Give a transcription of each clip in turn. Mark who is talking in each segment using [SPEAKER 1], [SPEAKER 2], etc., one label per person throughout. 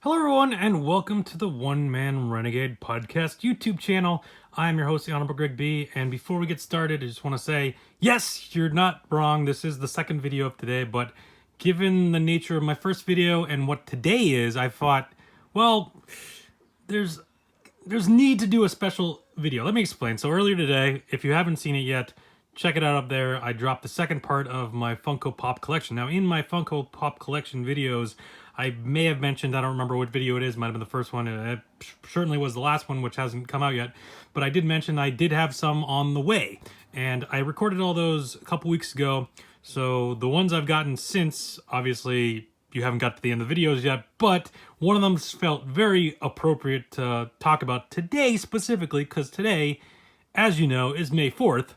[SPEAKER 1] Hello, everyone, and welcome to the One Man Renegade Podcast YouTube channel. I'm your host, the Honorable Greg B. And before we get started, I just want to say, yes, you're not wrong. This is the second video of today, but given the nature of my first video and what today is, I thought, well, there's need to do a special video. Let me explain. So earlier today, if you haven't seen it yet, check it out up there. I dropped the second part of my Funko Pop collection. Now, in my Funko Pop collection videos, I may have mentioned, I don't remember what video it is, might have been the first one. It certainly was the last one, which hasn't come out yet. But I did mention I did have some on the way. And I recorded all those a couple weeks ago. So the ones I've gotten since, obviously, you haven't got to the end of the videos yet, but one of them felt very appropriate to talk about today specifically, because today, as you know, is May 4th.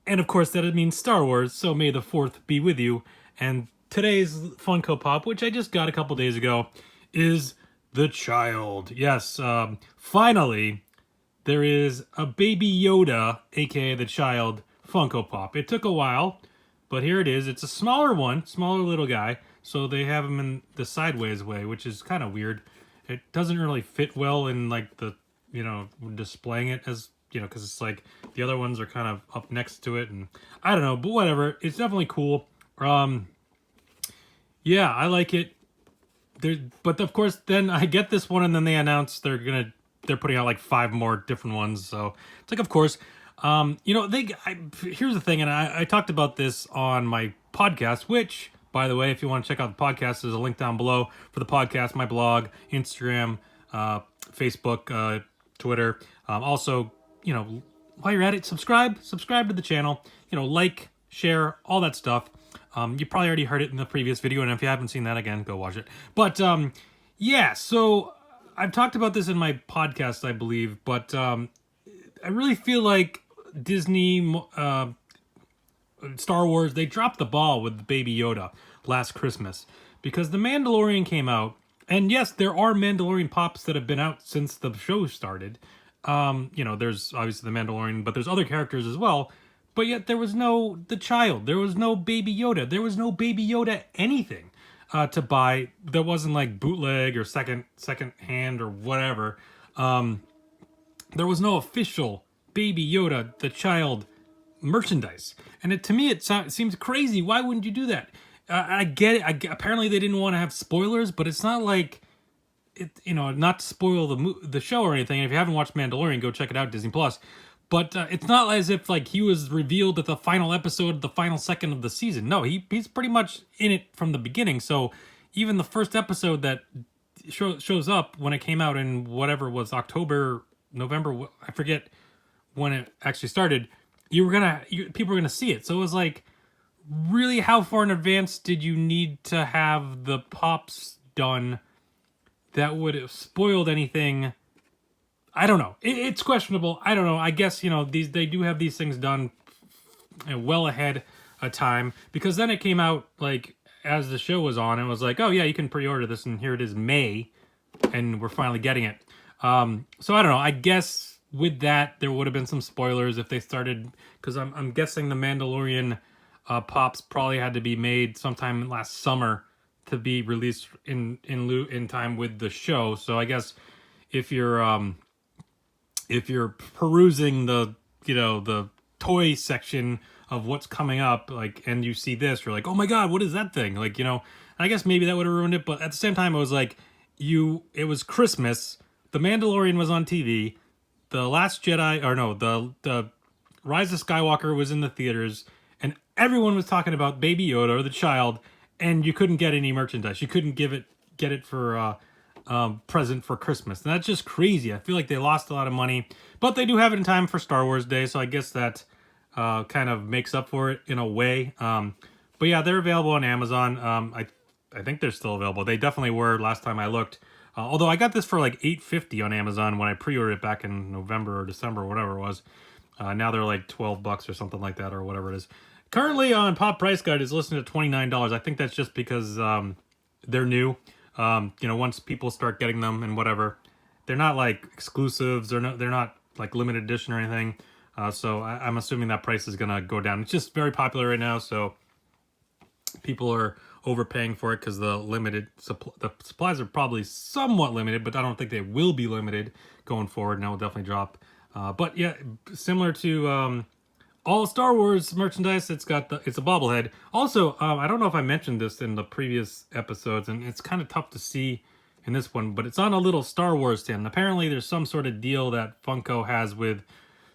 [SPEAKER 1] And of course, that means Star Wars, so may the 4th be with you. And today's Funko Pop, which I just got a couple days ago, is the child. Yes, finally, there is a baby Yoda, aka the child, Funko Pop. It took a while, but here it is. It's a smaller one, smaller little guy. So they have him in the sideways way, which is kind of weird. It doesn't really fit well in like the, displaying it as, because it's like the other ones are kind of up next to it, and I don't know, but whatever. It's definitely cool. Yeah, I like it. But of course, then I get this one, and then they announce they're putting out like 5 more different ones. So it's like, of course, here's the thing, and I talked about this on my podcast, which, by the way, if you want to check out the podcast, there's a link down below for the podcast, my blog, Instagram, Facebook, Twitter. Also, while you're at it, subscribe to the channel, like, share, all that stuff. You probably already heard it in the previous video, and if you haven't seen that, again, go watch it. But, yeah, so I've talked about this in my podcast, I believe, but I really feel like Disney, Star Wars, they dropped the ball with Baby Yoda last Christmas, because The Mandalorian came out, and yes, there are Mandalorian pops that have been out since the show started. There's obviously The Mandalorian, but there's other characters as well. But yet there was no the child. There was no Baby Yoda. There was no Baby Yoda anything to buy that wasn't like bootleg or second hand or whatever. There was no official Baby Yoda, the child merchandise. And to me, it seems crazy. Why wouldn't you do that? I get it. Apparently they didn't want to have spoilers, but it's not like it, not to spoil the show or anything. If you haven't watched Mandalorian, go check it out, Disney Plus. But it's not as if like he was revealed at the final episode, the final second of the season. No, he's pretty much in it from the beginning. So even the first episode that shows up when it came out in whatever it was, October, November, I forget when it actually started, people were gonna see it. So it was like, really, how far in advance did you need to have the pops done that would have spoiled anything? I don't know. It's questionable. I don't know. I guess, they do have these things done well ahead of time, because then it came out like as the show was on, and it was like, oh yeah, you can pre-order this, and here it is, May, and we're finally getting it. So I don't know. I guess with that there would have been some spoilers if they started, because I'm guessing the Mandalorian pops probably had to be made sometime last summer to be released in time with the show. So I guess if you're perusing the toy section of what's coming up, like, and you see this, you're like, oh my god, what is that thing? Like, I guess maybe that would have ruined it, but at the same time, it was like, it was Christmas, The Mandalorian was on TV, The Last Jedi, or no, the Rise of Skywalker was in the theaters, and everyone was talking about Baby Yoda, or the child, and you couldn't get any merchandise. You couldn't get it for present for Christmas. And that's just crazy. I feel like they lost a lot of money, but they do have it in time for Star Wars Day, so I guess that kind of makes up for it in a way. But yeah, they're available on Amazon. I think they're still available. They definitely were last time I looked. Although I got this for like $8.50 on Amazon when I pre-ordered it back in November or December, whatever it was. Now they're like $12 or something like that, or whatever it is. Currently on Pop Price Guide is listed at $29. I think that's just because they're new. Once people start getting them and whatever, they're not like exclusives. They're not like limited edition or anything. So I'm assuming that price is gonna go down. It's just very popular right now, so people are overpaying for it because the supplies are probably somewhat limited, but I don't think they will be limited going forward, and that will definitely drop. But yeah, similar to all Star Wars merchandise, it's a bobblehead. Also, I don't know if I mentioned this in the previous episodes, and it's kind of tough to see in this one, but it's on a little Star Wars tin. Apparently, there's some sort of deal that Funko has with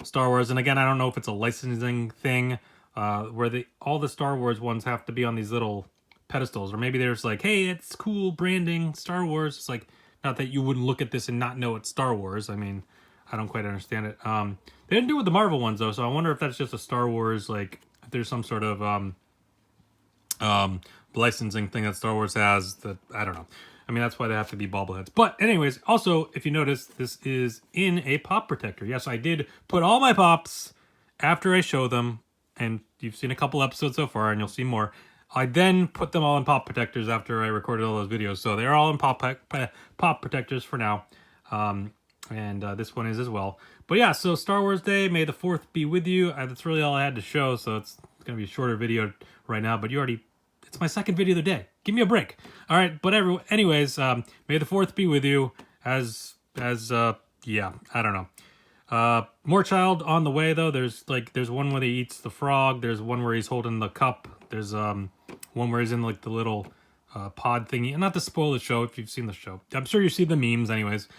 [SPEAKER 1] Star Wars, and again, I don't know if it's a licensing thing, where all the Star Wars ones have to be on these little pedestals, or maybe there's like, hey, it's cool branding, Star Wars. It's like, not that you wouldn't look at this and not know it's Star Wars. I mean, I don't quite understand it. They didn't do it with the Marvel ones though, so I wonder if that's just a Star Wars, like, if there's some sort of licensing thing that Star Wars has that, I don't know. I mean, that's why they have to be bobbleheads. But anyways, also, if you notice, this is in a pop protector. Yes, I did put all my pops after I show them, and you've seen a couple episodes so far, and you'll see more. I then put them all in pop protectors after I recorded all those videos. So they're all in pop protectors for now. And this one is as well. But yeah, so Star Wars Day, May the 4th be with you. That's really all I had to show, so it's going to be a shorter video right now, but it's my second video of the day. Give me a break. All right, but anyways, May the 4th be with you yeah, I don't know. More Child on the way though. There's one where he eats the frog. There's one where he's holding the cup. There's one where he's in like the little pod thingy. And not to spoil the show if you've seen the show. I'm sure you see the memes anyways.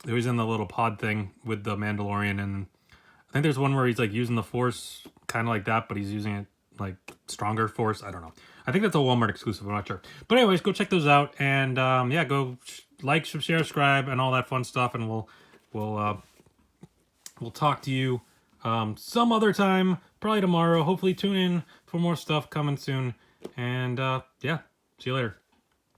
[SPEAKER 1] He was in the little pod thing with the Mandalorian, and I think there's one where he's like using the Force kind of like that, but he's using it like stronger Force. I don't know. I think that's a Walmart exclusive. I'm not sure. But anyways, go check those out, and yeah, go like, share, subscribe, and all that fun stuff, and we'll talk to you some other time, probably tomorrow. Hopefully tune in for more stuff coming soon, and yeah, see you later.